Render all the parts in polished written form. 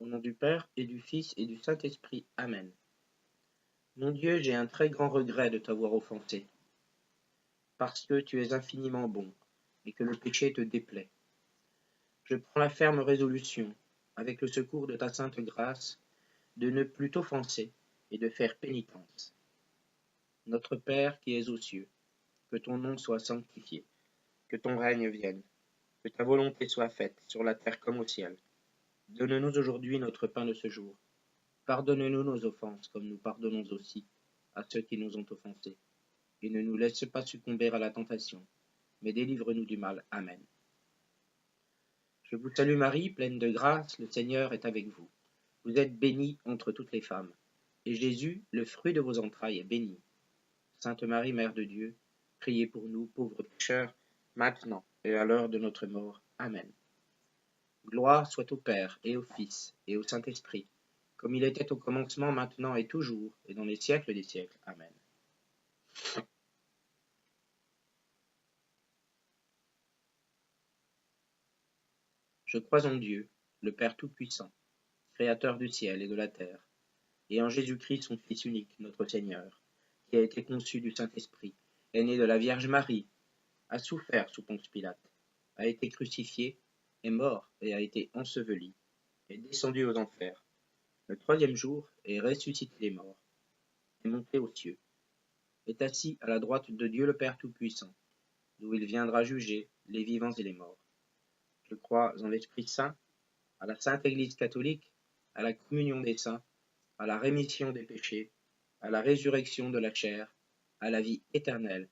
Au nom du Père, et du Fils, et du Saint-Esprit. Amen. Mon Dieu, j'ai un très grand regret de t'avoir offensé, parce que tu es infiniment bon, et que le péché te déplaît. Je prends la ferme résolution, avec le secours de ta sainte grâce, de ne plus t'offenser, et de faire pénitence. Notre Père qui es aux cieux, que ton nom soit sanctifié, que ton règne vienne, que ta volonté soit faite, sur la terre comme au ciel. Donne-nous aujourd'hui notre pain de ce jour. Pardonne-nous nos offenses, comme nous pardonnons aussi à ceux qui nous ont offensés. Et ne nous laisse pas succomber à la tentation, mais délivre-nous du mal. Amen. Je vous salue Marie, pleine de grâce, le Seigneur est avec vous. Vous êtes bénie entre toutes les femmes, et Jésus, le fruit de vos entrailles, est béni. Sainte Marie, Mère de Dieu, priez pour nous, pauvres pécheurs, maintenant et à l'heure de notre mort. Amen. Gloire soit au Père, et au Fils, et au Saint-Esprit, comme il était au commencement, maintenant et toujours, et dans les siècles des siècles. Amen. Je crois en Dieu, le Père Tout-Puissant, Créateur du ciel et de la terre, et en Jésus-Christ, son Fils unique, notre Seigneur, qui a été conçu du Saint-Esprit, est né de la Vierge Marie, a souffert sous Ponce Pilate, a été crucifié, est mort et a été enseveli, est descendu aux enfers. Le troisième jour est ressuscité des morts, est monté aux cieux, est assis à la droite de Dieu le Père Tout-Puissant, d'où il viendra juger les vivants et les morts. Je crois en l'Esprit Saint, à la Sainte Église catholique, à la communion des saints, à la rémission des péchés, à la résurrection de la chair, à la vie éternelle.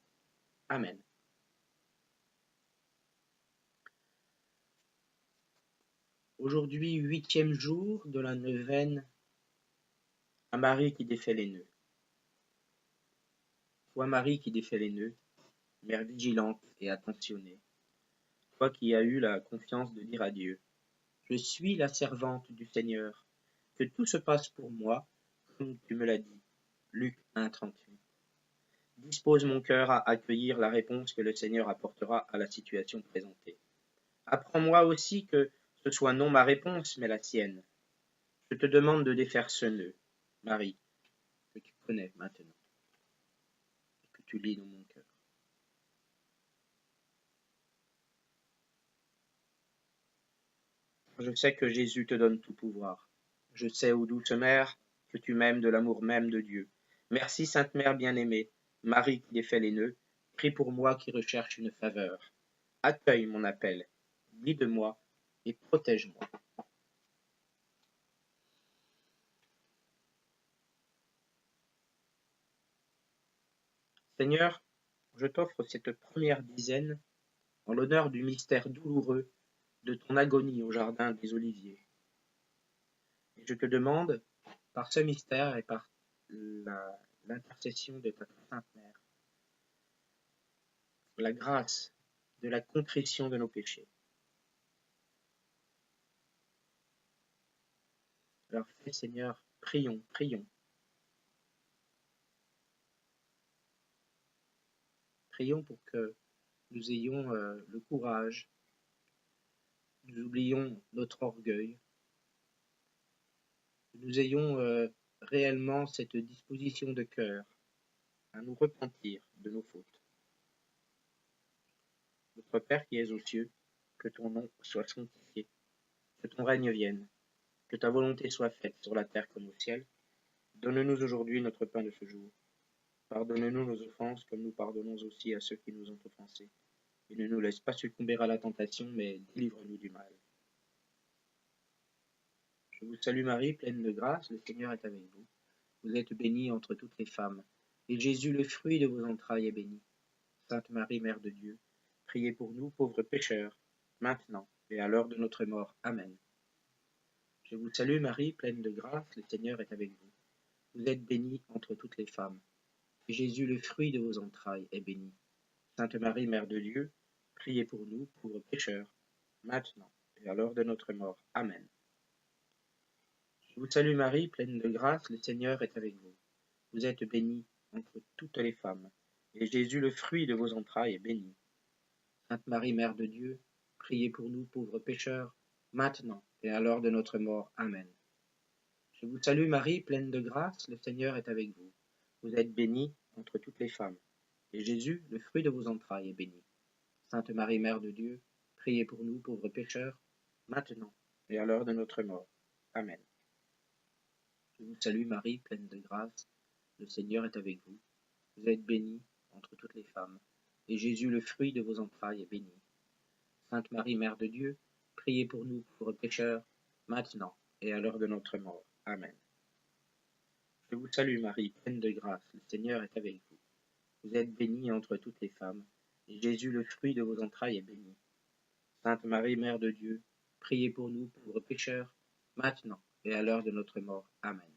Amen. Aujourd'hui, 8e jour de la neuvaine à Marie qui défait les nœuds. Toi, Marie qui défait les nœuds, mère vigilante et attentionnée, toi qui as eu la confiance de dire à Dieu, je suis la servante du Seigneur, que tout se passe pour moi, comme tu me l'as dit. Luc 1,38. Dispose mon cœur à accueillir la réponse que le Seigneur apportera à la situation présentée. Apprends-moi aussi que ce soit non ma réponse, mais la sienne. Je te demande de défaire ce nœud, Marie, que tu connais maintenant, et que tu lis dans mon cœur. Je sais que Jésus te donne tout pouvoir. Je sais, ô douce mère, que tu m'aimes de l'amour même de Dieu. Merci, Sainte Mère bien-aimée, Marie qui défait les nœuds, prie pour moi qui recherche une faveur. Accueille mon appel, guide-moi et protège-moi. Seigneur, je t'offre cette première dizaine en l'honneur du mystère douloureux de ton agonie au jardin des Oliviers. Et je te demande, par ce mystère et par l'intercession de ta Sainte Mère, la grâce de la contrition de nos péchés. Alors fais, Seigneur, prions, prions. Prions pour que nous ayons le courage, nous oublions notre orgueil, que nous ayons réellement cette disposition de cœur à nous repentir de nos fautes. Notre Père qui es aux cieux, que ton nom soit sanctifié, que ton règne vienne, que ta volonté soit faite sur la terre comme au ciel. Donne-nous aujourd'hui notre pain de ce jour. Pardonne-nous nos offenses comme nous pardonnons aussi à ceux qui nous ont offensés. Et ne nous laisse pas succomber à la tentation, mais délivre-nous du mal. Je vous salue Marie, pleine de grâce, le Seigneur est avec vous. Vous êtes bénie entre toutes les femmes, et Jésus, le fruit de vos entrailles, est béni. Sainte Marie, Mère de Dieu, priez pour nous, pauvres pécheurs, maintenant et à l'heure de notre mort. Amen. Je vous salue Marie, pleine de grâce, le Seigneur est avec vous. Vous êtes bénie entre toutes les femmes, et Jésus, le fruit de vos entrailles, est béni. Sainte Marie, Mère de Dieu, priez pour nous, pauvres pécheurs, maintenant et à l'heure de notre mort. Amen. Je vous salue Marie, pleine de grâce, le Seigneur est avec vous. Vous êtes bénie entre toutes les femmes, et Jésus, le fruit de vos entrailles, est béni. Sainte Marie, Mère de Dieu, priez pour nous, pauvres pécheurs, maintenant et à l'heure de notre mort. Amen. Je vous salue Marie, pleine de grâce, le Seigneur est avec vous. Vous êtes bénie entre toutes les femmes, et Jésus, le fruit de vos entrailles, est béni. Sainte Marie, Mère de Dieu, priez pour nous pauvres pécheurs, maintenant et à l'heure de notre mort. Amen. Je vous salue Marie, pleine de grâce, le Seigneur est avec vous. Vous êtes bénie entre toutes les femmes, et Jésus, le fruit de vos entrailles, est béni. Sainte Marie, Mère de Dieu, priez pour nous pauvres pécheurs, maintenant et à l'heure de notre mort. Amen. Je vous salue Marie, pleine de grâce, le Seigneur est avec vous. Vous êtes bénie entre toutes les femmes, et Jésus, le fruit de vos entrailles, est béni. Sainte Marie, Mère de Dieu, priez pour nous pauvres pécheurs, maintenant et à l'heure de notre mort. Amen.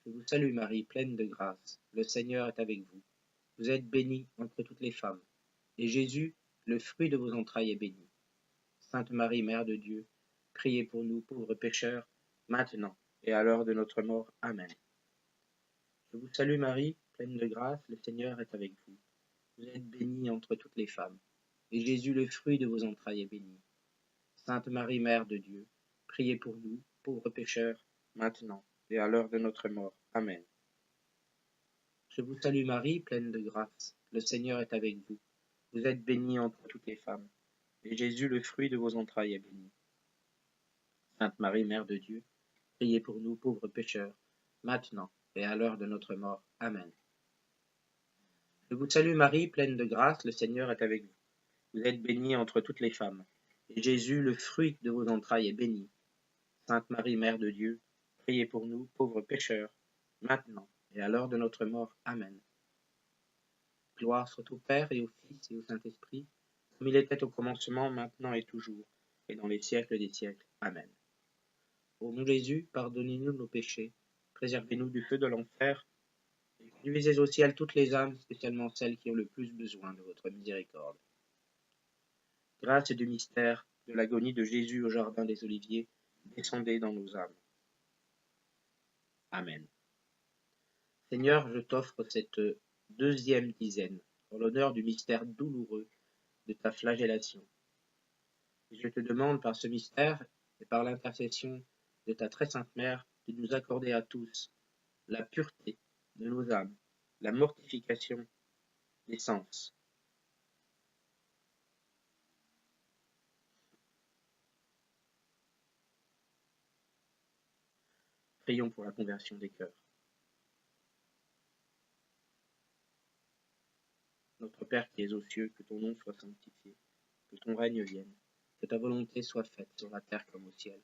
Je vous salue Marie, pleine de grâce, le Seigneur est avec vous. Vous êtes bénie entre toutes les femmes, et Jésus, le fruit de vos entrailles, est béni. Sainte Marie, Mère de Dieu, priez pour nous pauvres pécheurs, maintenant et à l'heure de notre mort. Amen. Je vous salue Marie, pleine de grâce, le Seigneur est avec vous. Vous êtes bénie entre toutes les femmes, et Jésus, le fruit de vos entrailles, est béni. Sainte Marie, Mère de Dieu, priez pour nous, pauvres pécheurs, maintenant et à l'heure de notre mort. Amen. Je vous salue Marie, pleine de grâce, le Seigneur est avec vous. Vous êtes bénie entre toutes les femmes, et Jésus, le fruit de vos entrailles, est béni. Sainte Marie, Mère de Dieu, priez pour nous, pauvres pécheurs, maintenant et à l'heure de notre mort. Amen. Je vous salue Marie, pleine de grâce, le Seigneur est avec vous. Vous êtes bénie entre toutes les femmes, et Jésus, le fruit de vos entrailles, est béni. Sainte Marie, Mère de Dieu, priez pour nous, pauvres pécheurs, maintenant et à l'heure de notre mort. Amen. Gloire soit au Père et au Fils et au Saint-Esprit, comme il était au commencement, maintenant et toujours, et dans les siècles des siècles. Amen. Ô mon Jésus, pardonnez-nous nos péchés, préservez-nous du feu de l'enfer, et conduisez au ciel toutes les âmes, spécialement celles qui ont le plus besoin de votre miséricorde. Grâce du mystère de l'agonie de Jésus au jardin des Oliviers, descendez dans nos âmes. Amen. Seigneur, je t'offre cette deuxième dizaine, en l'honneur du mystère douloureux de ta flagellation. Et je te demande par ce mystère et par l'intercession de ta très sainte Mère de nous accorder à tous la pureté de nos âmes, la mortification des sens. Prions pour la conversion des cœurs. Notre Père qui es aux cieux, que ton nom soit sanctifié, que ton règne vienne, que ta volonté soit faite sur la terre comme au ciel.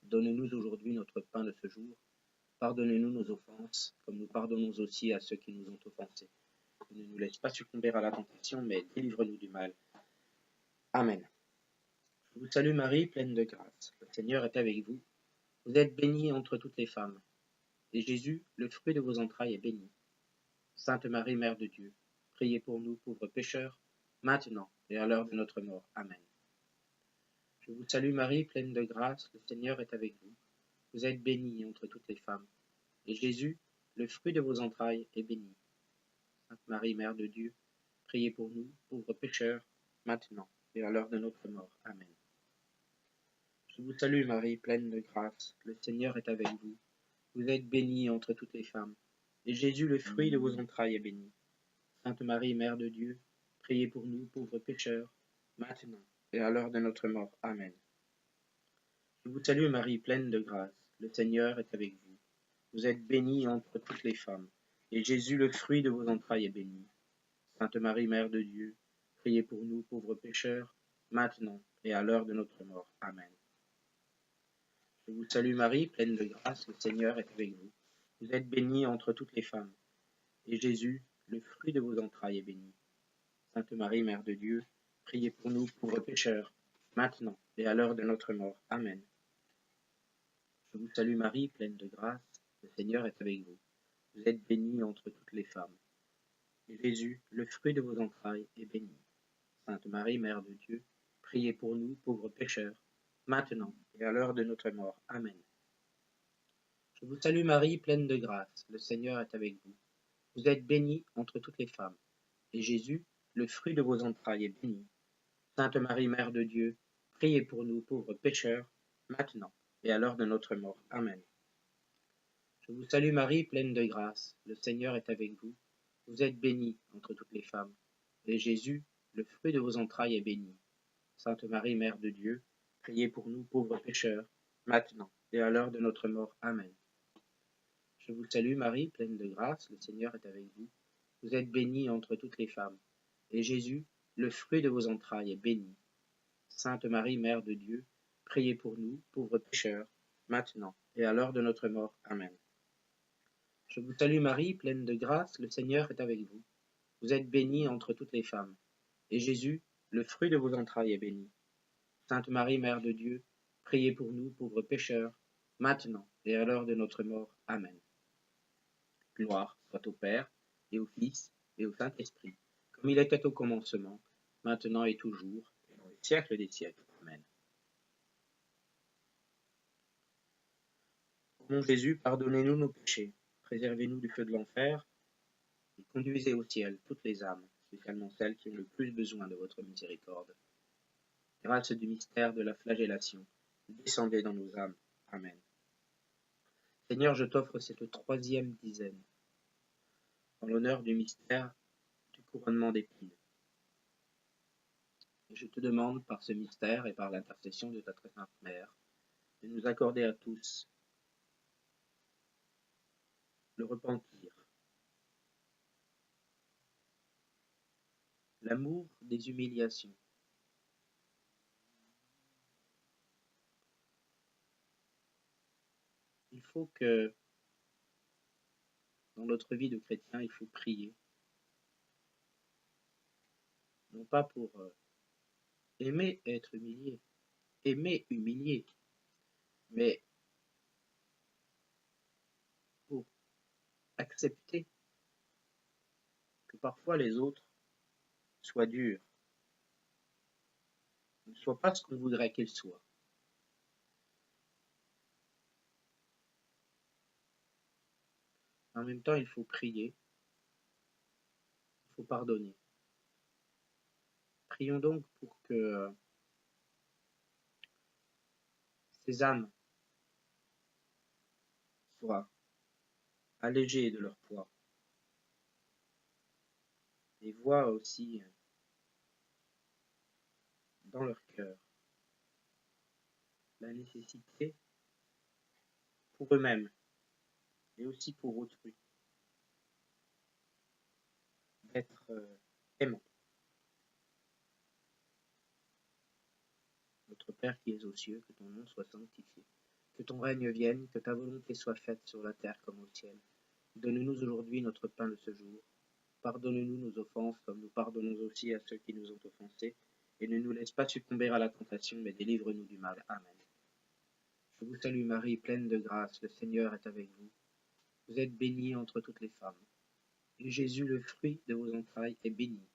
Donne-nous aujourd'hui notre pain de ce jour. Pardonne-nous nos offenses, comme nous pardonnons aussi à ceux qui nous ont offensés. Et ne nous laisse pas succomber à la tentation, mais délivre-nous du mal. Amen. Je vous salue Marie, pleine de grâce. Le Seigneur est avec vous. Vous êtes bénie entre toutes les femmes, et Jésus, le fruit de vos entrailles, est béni. Sainte Marie, Mère de Dieu, priez pour nous pauvres pécheurs, maintenant et à l'heure de notre mort. Amen. Je vous salue Marie, pleine de grâce, le Seigneur est avec vous. Vous êtes bénie entre toutes les femmes, et Jésus, le fruit de vos entrailles, est béni. Sainte Marie, Mère de Dieu, priez pour nous, pauvres pécheurs, maintenant et à l'heure de notre mort. Amen. Je vous salue Marie, pleine de grâce, le Seigneur est avec vous. Vous êtes bénie entre toutes les femmes, et Jésus, le fruit de vos entrailles, est béni. Sainte Marie, Mère de Dieu, priez pour nous, pauvres pécheurs, maintenant et à l'heure de notre mort. Amen. Je vous salue Marie, pleine de grâce, le Seigneur est avec vous. Vous êtes bénie entre toutes les femmes, et Jésus, le fruit de vos entrailles, est béni. Sainte Marie, Mère de Dieu, priez pour nous, pauvres pécheurs, maintenant et à l'heure de notre mort. Amen. Je vous salue Marie, pleine de grâce, le Seigneur est avec vous. Vous êtes bénie entre toutes les femmes, et Jésus, le fruit de vos entrailles, est béni. Sainte Marie, Mère de Dieu, priez pour nous, pauvres pécheurs, maintenant et à l'heure de notre mort. Amen. Je vous salue Marie, pleine de grâce, le Seigneur est avec vous. Vous êtes bénie entre toutes les femmes, et Jésus, le fruit de vos entrailles, est béni. Sainte Marie, Mère de Dieu, priez pour nous, pauvres pécheurs, maintenant et à l'heure de notre mort. Amen. Je vous salue Marie, pleine de grâce, le Seigneur est avec vous. Vous êtes bénie entre toutes les femmes, et Jésus, le fruit de vos entrailles, est béni. Sainte Marie, Mère de Dieu, priez pour nous pauvres pécheurs, maintenant et à l'heure de notre mort. Amen. Je vous salue Marie, pleine de grâce. Le Seigneur est avec vous. Vous êtes bénie entre toutes les femmes. Et Jésus, le fruit de vos entrailles, est béni. Sainte Marie, Mère de Dieu, priez pour nous pauvres pécheurs, maintenant et à l'heure de notre mort. Amen. Je vous salue Marie, pleine de grâce. Le Seigneur est avec vous. Vous êtes bénie entre toutes les femmes. Et Jésus, le fruit de vos entrailles, est béni. Sainte Marie, Mère de Dieu, priez pour nous, pauvres pécheurs, maintenant et à l'heure de notre mort. Amen. Je vous salue Marie, pleine de grâce, le Seigneur est avec vous. Vous êtes bénie entre toutes les femmes. Et Jésus, le fruit de vos entrailles, est béni. Sainte Marie, Mère de Dieu, priez pour nous, pauvres pécheurs, maintenant et à l'heure de notre mort. Amen. Gloire soit au Père, et au Fils, et au Saint-Esprit, comme il était au commencement, maintenant et toujours, et dans les siècles des siècles. Amen. Ô mon Jésus, pardonnez-nous nos péchés, préservez-nous du feu de l'enfer, et conduisez au ciel toutes les âmes, spécialement celles qui ont le plus besoin de votre miséricorde. Grâce du mystère de la flagellation, descendez dans nos âmes. Amen. Seigneur, je t'offre cette 3e dizaine, en l'honneur du mystère du couronnement d'épines. Et je te demande, par ce mystère et par l'intercession de ta très sainte Mère, de nous accorder à tous le repentir, l'amour des humiliations, il faut que, dans notre vie de chrétien, il faut prier, non pas pour aimer être humilié, aimer humilier, mais pour accepter que parfois les autres soient durs, ne soient pas ce qu'on voudrait qu'ils soient. En même temps, il faut prier, il faut pardonner. Prions donc pour que ces âmes soient allégées de leur poids et voient aussi dans leur cœur la nécessité pour eux-mêmes et aussi pour autrui d'être aimants. Notre Père qui es aux cieux, que ton nom soit sanctifié, que ton règne vienne, que ta volonté soit faite sur la terre comme au ciel. Donne-nous aujourd'hui notre pain de ce jour. Pardonne-nous nos offenses comme nous pardonnons aussi à ceux qui nous ont offensés, et ne nous laisse pas succomber à la tentation, mais délivre-nous du mal. Amen. Je vous salue Marie, pleine de grâce, le Seigneur est avec vous. Vous êtes bénie entre toutes les femmes, et Jésus, le fruit de vos entrailles, est béni.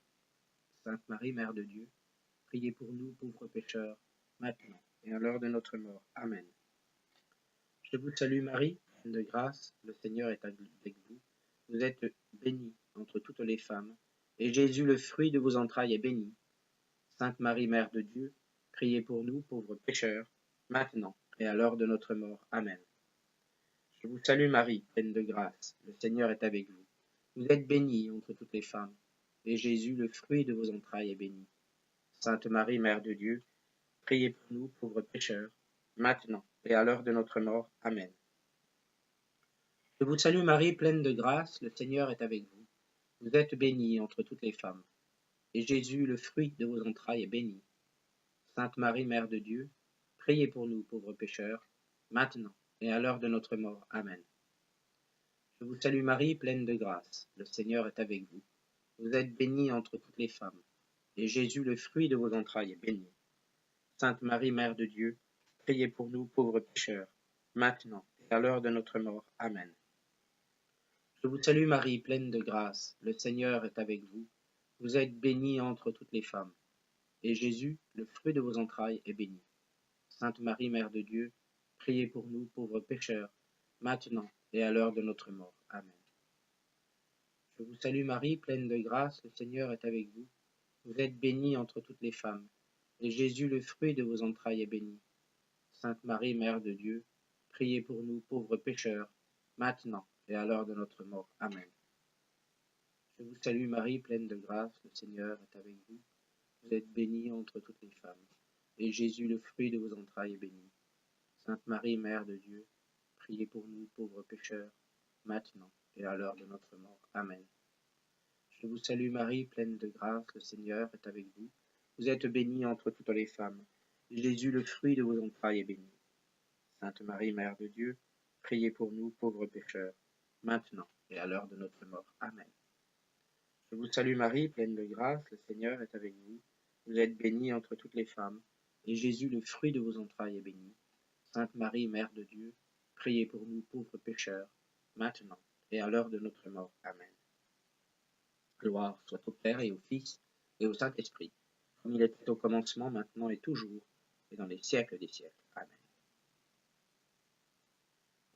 Sainte Marie, Mère de Dieu, priez pour nous pauvres pécheurs, maintenant et à l'heure de notre mort. Amen. Je vous salue Marie, pleine de grâce, le Seigneur est avec vous. Vous êtes bénie entre toutes les femmes, et Jésus, le fruit de vos entrailles, est béni. Sainte Marie, Mère de Dieu, priez pour nous pauvres pécheurs, maintenant et à l'heure de notre mort. Amen. Je vous salue Marie, pleine de grâce, le Seigneur est avec vous. Vous êtes bénie entre toutes les femmes, et Jésus, le fruit de vos entrailles, est béni. Sainte Marie, Mère de Dieu, priez pour nous pauvres pécheurs, maintenant et à l'heure de notre mort. Amen. Je vous salue Marie, pleine de grâce, le Seigneur est avec vous. Vous êtes bénie entre toutes les femmes, et Jésus, le fruit de vos entrailles, est béni. Sainte Marie, Mère de Dieu, priez pour nous pauvres pécheurs, maintenant et à l'heure de notre mort. Amen. Je vous salue Marie, pleine de grâce, le Seigneur est avec vous. Vous êtes bénie entre toutes les femmes, et Jésus, le fruit de vos entrailles, est béni. Sainte Marie, Mère de Dieu, priez pour nous pauvres pécheurs, maintenant et à l'heure de notre mort. Amen. Je vous salue Marie, pleine de grâce, le Seigneur est avec vous. Vous êtes bénie entre toutes les femmes, et Jésus, le fruit de vos entrailles, est béni. Sainte Marie, Mère de Dieu, priez pour nous pauvres pécheurs, maintenant et à l'heure de notre mort. Amen. Je vous salue Marie, pleine de grâce, le Seigneur est avec vous. Vous êtes bénie entre toutes les femmes, et Jésus, le fruit de vos entrailles, est béni. Sainte Marie, Mère de Dieu, priez pour nous pauvres pécheurs, maintenant et à l'heure de notre mort. Amen. Je vous salue Marie, pleine de grâce, le Seigneur est avec vous. Vous êtes bénie entre toutes les femmes, et Jésus, le fruit de vos entrailles, est béni. Sainte Marie, Mère de Dieu, priez pour nous pauvres pécheurs, maintenant et à l'heure de notre mort. Amen. Je vous salue Marie, pleine de grâce, le Seigneur est avec vous. Vous êtes bénie entre toutes les femmes, et Jésus, le fruit de vos entrailles, est béni. Sainte Marie, Mère de Dieu, priez pour nous pauvres pécheurs, maintenant et à l'heure de notre mort. Amen. Je vous salue Marie, pleine de grâce, le Seigneur est avec vous. Vous êtes bénie entre toutes les femmes, et Jésus, le fruit de vos entrailles, est béni. Sainte Marie, Mère de Dieu, priez pour nous pauvres pécheurs, maintenant et à l'heure de notre mort. Amen. Gloire soit au Père et au Fils et au Saint-Esprit, comme il était au commencement, maintenant et toujours, et dans les siècles des siècles. Amen.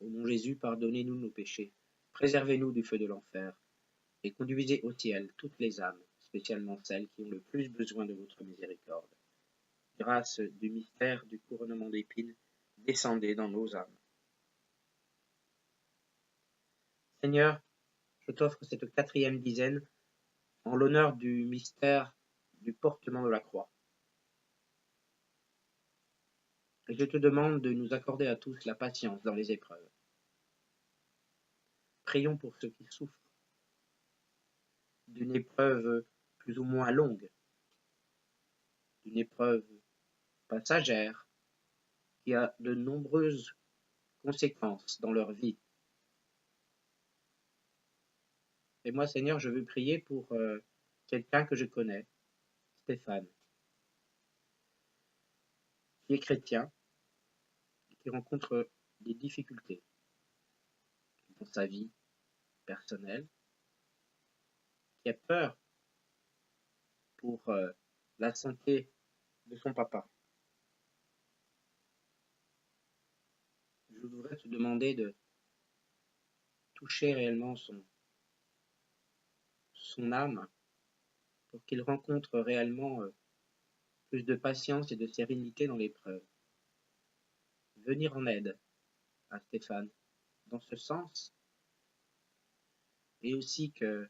Ô mon Jésus, pardonnez-nous nos péchés, préservez-nous du feu de l'enfer, et conduisez au ciel toutes les âmes, spécialement celles qui ont le plus besoin de votre miséricorde. Grâce du mystère du couronnement d'épines, descendez dans nos âmes. Seigneur, je t'offre cette 4e dizaine en l'honneur du mystère du portement de la croix. Et je te demande de nous accorder à tous la patience dans les épreuves. Prions pour ceux qui souffrent d'une épreuve plus ou moins longue, d'une épreuve passagère qui a de nombreuses conséquences dans leur vie. Et moi, Seigneur, je veux prier pour quelqu'un que je connais, Stéphane, qui est chrétien, qui rencontre des difficultés dans sa vie personnelle, qui a peur pour la santé de son papa. Je voudrais te demander de toucher réellement son âme pour qu'il rencontre réellement plus de patience et de sérénité dans l'épreuve. Venir en aide à Stéphane dans ce sens, et aussi que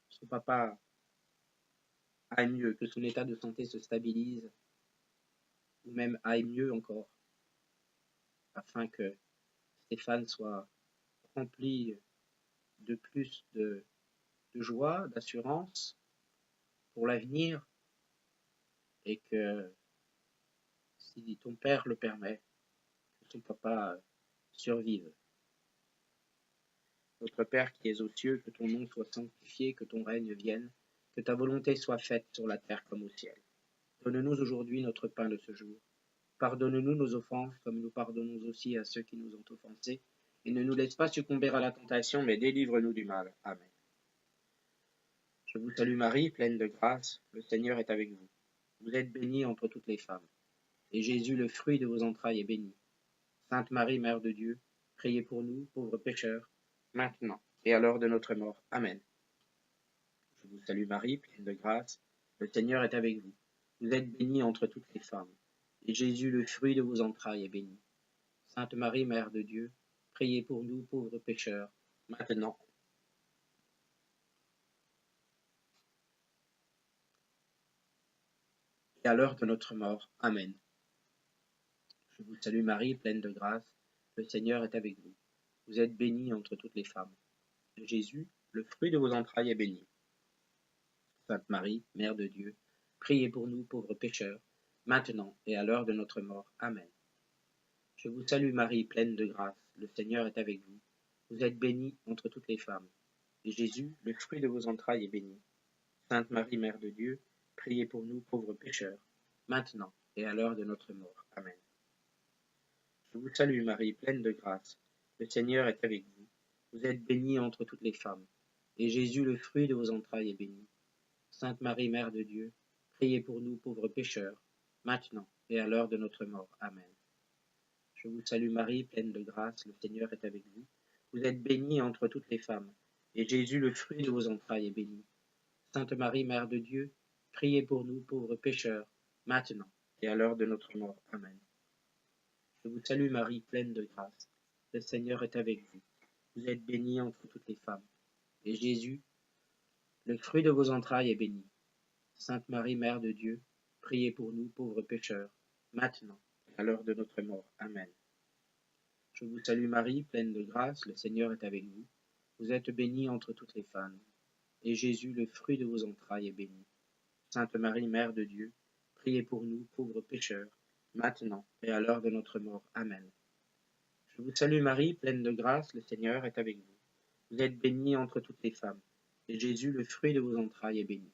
son papa aille mieux, que son état de santé se stabilise, ou même aille mieux encore, afin que Stéphane soit rempli de plus de joie, d'assurance pour l'avenir, et que, si ton père le permet, que son papa survive. Notre Père qui es aux cieux, que ton nom soit sanctifié, que ton règne vienne, que ta volonté soit faite sur la terre comme au ciel. Donne-nous aujourd'hui notre pain de ce jour. Pardonne-nous nos offenses, comme nous pardonnons aussi à ceux qui nous ont offensés, et ne nous laisse pas succomber à la tentation, mais délivre-nous du mal. Amen. Je vous salue Marie, pleine de grâce, le Seigneur est avec vous. Vous êtes bénie entre toutes les femmes, et Jésus, le fruit de vos entrailles, est béni. Sainte Marie, Mère de Dieu, priez pour nous, pauvres pécheurs, maintenant et à l'heure de notre mort. Amen. Je vous salue Marie, pleine de grâce, le Seigneur est avec vous. Vous êtes bénie entre toutes les femmes, et Jésus, le fruit de vos entrailles, est béni. Sainte Marie, Mère de Dieu, priez pour nous, pauvres pécheurs, maintenant et à l'heure de notre mort. Amen. Je vous salue Marie, pleine de grâce, le Seigneur est avec vous. Vous êtes bénie entre toutes les femmes, et Jésus, le fruit de vos entrailles, est béni. Sainte Marie, Mère de Dieu, priez pour nous, pauvres pécheurs, maintenant et à l'heure de notre mort. Amen. Je vous salue Marie, pleine de grâce, le Seigneur est avec vous. Vous êtes bénie entre toutes les femmes, et Jésus, le fruit de vos entrailles, est béni. Sainte Marie, Mère de Dieu, priez pour nous, pauvres pécheurs, maintenant et à l'heure de notre mort. Amen. Je vous salue Marie, pleine de grâce, le Seigneur est avec vous. Vous êtes bénie entre toutes les femmes, et Jésus, le fruit de vos entrailles, est béni. Sainte Marie, Mère de Dieu, priez pour nous, pauvres pécheurs, maintenant et à l'heure de notre mort. Amen. Je vous salue Marie, pleine de grâce, le Seigneur est avec vous. Vous êtes bénie entre toutes les femmes, et Jésus, le fruit de vos entrailles, est béni. Sainte Marie, Mère de Dieu, priez pour nous, pauvres pécheurs, maintenant et à l'heure de notre mort. Amen. Je vous salue Marie, pleine de grâce. le Seigneur est avec vous. Vous êtes bénie entre toutes les femmes. Et Jésus, le fruit de vos entrailles, est béni. Sainte Marie, Mère de Dieu, priez pour nous pauvres pécheurs, maintenant et à l'heure de notre mort. Amen. Je vous salue Marie, pleine de grâce, le Seigneur est avec vous. Vous êtes bénie entre toutes les femmes. Et Jésus, le fruit de vos entrailles, est béni. Sainte Marie, Mère de Dieu, priez pour nous pauvres pécheurs, maintenant et à l'heure de notre mort. Amen. Je vous salue Marie, pleine de grâce, le Seigneur est avec vous. Vous êtes bénie entre toutes les femmes, et Jésus, le fruit de vos entrailles, est béni.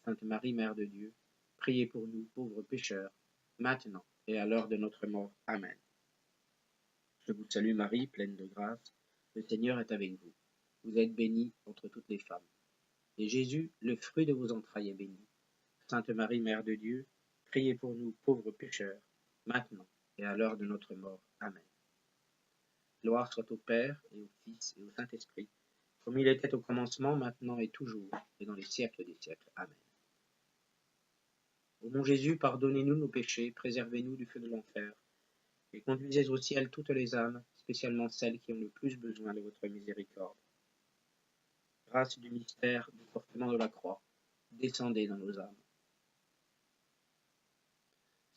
Sainte Marie, Mère de Dieu, priez pour nous pauvres pécheurs, maintenant et à l'heure de notre mort. Amen. Je vous salue Marie, pleine de grâce, le Seigneur est avec vous. Vous êtes bénie entre toutes les femmes, et Jésus, le fruit de vos entrailles, est béni. Sainte Marie, Mère de Dieu, priez pour nous pauvres pécheurs, maintenant et à l'heure de notre mort. Amen. Gloire soit au Père, et au Fils, et au Saint-Esprit, comme il était au commencement, maintenant et toujours, et dans les siècles des siècles. Amen. Ô mon Jésus, pardonnez-nous nos péchés, préservez-nous du feu de l'enfer, et conduisez au ciel toutes les âmes, spécialement celles qui ont le plus besoin de votre miséricorde. Grâce du mystère du portement de la croix, descendez dans nos âmes.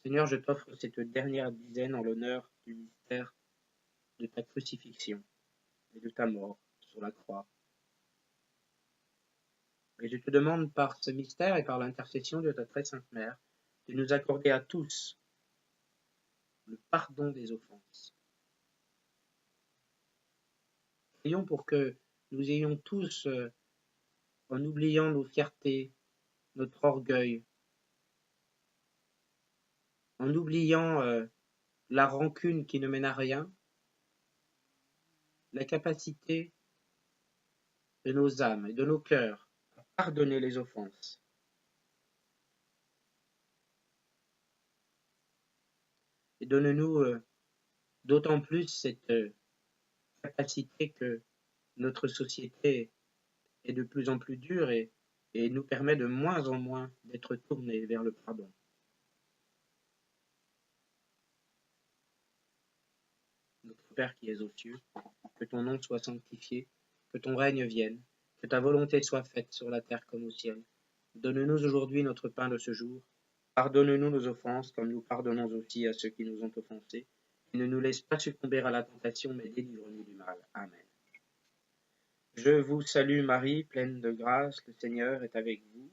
Seigneur, je t'offre cette dernière dizaine en l'honneur du mystère de ta crucifixion et de ta mort sur la croix. Et je te demande par ce mystère et par l'intercession de ta très sainte Mère de nous accorder à tous le pardon des offenses. Prions pour que nous ayons tous, en oubliant nos fiertés, notre orgueil, en oubliant la rancune qui ne mène à rien, la capacité de nos âmes et de nos cœurs à pardonner les offenses. Et donne-nous d'autant plus cette capacité que notre société est de plus en plus dure et nous permet de moins en moins d'être tournés vers le pardon. Notre Père qui es aux cieux, que ton nom soit sanctifié, que ton règne vienne, que ta volonté soit faite sur la terre comme au ciel. Donne-nous aujourd'hui notre pain de ce jour. Pardonne-nous nos offenses, comme nous pardonnons aussi à ceux qui nous ont offensés. Et ne nous laisse pas succomber à la tentation, mais délivre-nous du mal. Amen. Je vous salue Marie, pleine de grâce, le Seigneur est avec vous.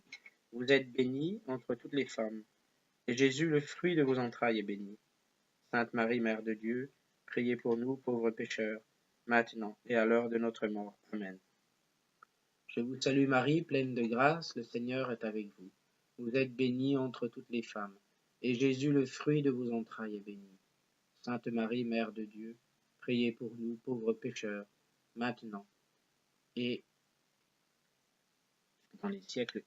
Vous êtes bénie entre toutes les femmes, et Jésus, le fruit de vos entrailles, est béni. Sainte Marie, Mère de Dieu, priez pour nous, pauvres pécheurs, maintenant et à l'heure de notre mort. Amen. Je vous salue Marie, pleine de grâce, le Seigneur est avec vous. Vous êtes bénie entre toutes les femmes, et Jésus, le fruit de vos entrailles, est béni. Sainte Marie, Mère de Dieu, priez pour nous, pauvres pécheurs, maintenant et dans les siècles,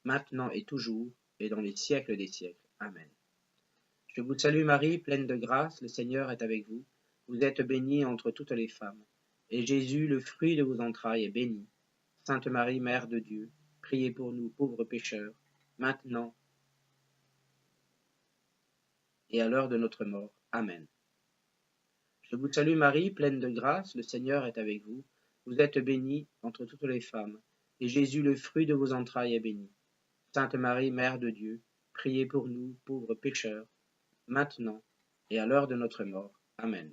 maintenant et toujours, et dans les siècles des siècles. Amen. Je vous salue Marie, pleine de grâce, le Seigneur est avec vous. Vous êtes bénie entre toutes les femmes, et Jésus, le fruit de vos entrailles, est béni. Sainte Marie, Mère de Dieu, priez pour nous pauvres pécheurs, maintenant et à l'heure de notre mort. Amen. Je vous salue Marie, pleine de grâce, le Seigneur est avec vous. Vous êtes bénie entre toutes les femmes, et Jésus, le fruit de vos entrailles, est béni. Sainte Marie, Mère de Dieu, priez pour nous pauvres pécheurs, maintenant et à l'heure de notre mort. Amen.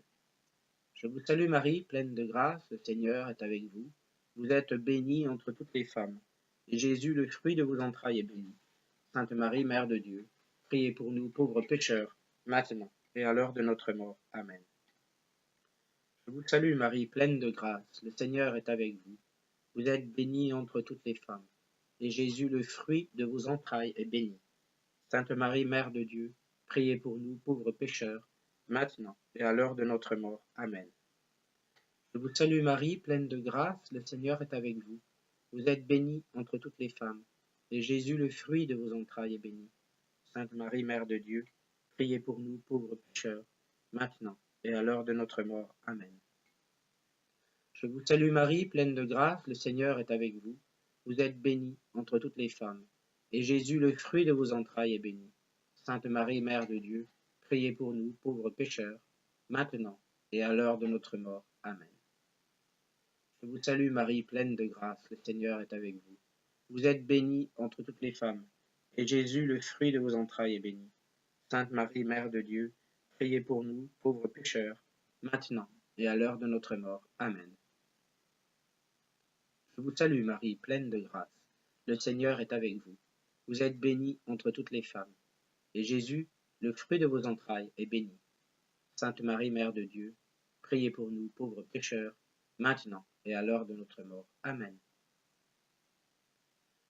Je vous salue Marie, pleine de grâce, le Seigneur est avec vous. Vous êtes bénie entre toutes les femmes, et Jésus, le fruit de vos entrailles, est béni. Sainte Marie, Mère de Dieu, priez pour nous pauvres pécheurs, maintenant et à l'heure de notre mort. Amen. Je vous salue Marie, pleine de grâce, le Seigneur est avec vous. Vous êtes bénie entre toutes les femmes, et Jésus, le fruit de vos entrailles, est béni. Sainte Marie, Mère de Dieu, priez pour nous pauvres pécheurs, maintenant et à l'heure de notre mort. Amen. Je vous salue Marie, pleine de grâce, le Seigneur est avec vous. Vous êtes bénie entre toutes les femmes, et Jésus, le fruit de vos entrailles, est béni. Sainte Marie, Mère de Dieu, priez pour nous pauvres pécheurs, maintenant et à l'heure de notre mort. Amen. Je vous salue Marie, pleine de grâce, le Seigneur est avec vous. Vous êtes bénie entre toutes les femmes, et Jésus, le fruit de vos entrailles, est béni. Sainte Marie, Mère de Dieu, priez pour nous pauvres pécheurs, maintenant et à l'heure de notre mort. Amen. Je vous salue Marie, pleine de grâce, le Seigneur est avec vous. Vous êtes bénie entre toutes les femmes, et Jésus, le fruit de vos entrailles, est béni. Sainte Marie, Mère de Dieu, priez pour nous, pauvres pécheurs, maintenant et à l'heure de notre mort. Amen. Je vous salue Marie, pleine de grâce, le Seigneur est avec vous. Vous êtes bénie entre toutes les femmes, et Jésus, le fruit de vos entrailles, est béni. Sainte Marie, Mère de Dieu, priez pour nous, pauvres pécheurs, maintenant et à l'heure de notre mort. Amen.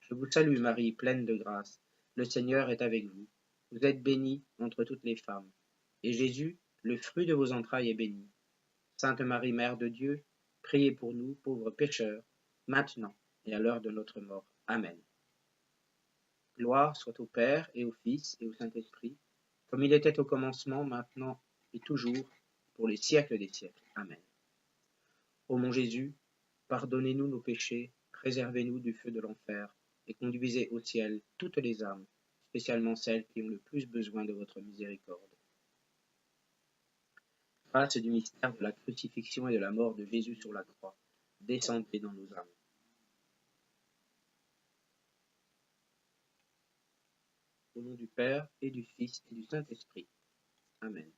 Je vous salue Marie, pleine de grâce, le Seigneur est avec vous. Vous êtes bénie entre toutes les femmes, et Jésus, le fruit de vos entrailles, est béni. Sainte Marie, Mère de Dieu, priez pour nous, pauvres pécheurs, maintenant et à l'heure de notre mort. Amen. Gloire soit au Père et au Fils et au Saint-Esprit, comme il était au commencement, maintenant et toujours, pour les siècles des siècles. Amen. Ô mon Jésus, pardonnez-nous nos péchés, préservez-nous du feu de l'enfer, et conduisez au ciel toutes les âmes, spécialement celles qui ont le plus besoin de votre miséricorde. Grâce du mystère de la crucifixion et de la mort de Jésus sur la croix, descendez dans nos âmes. Au nom du Père, et du Fils, et du Saint-Esprit. Amen.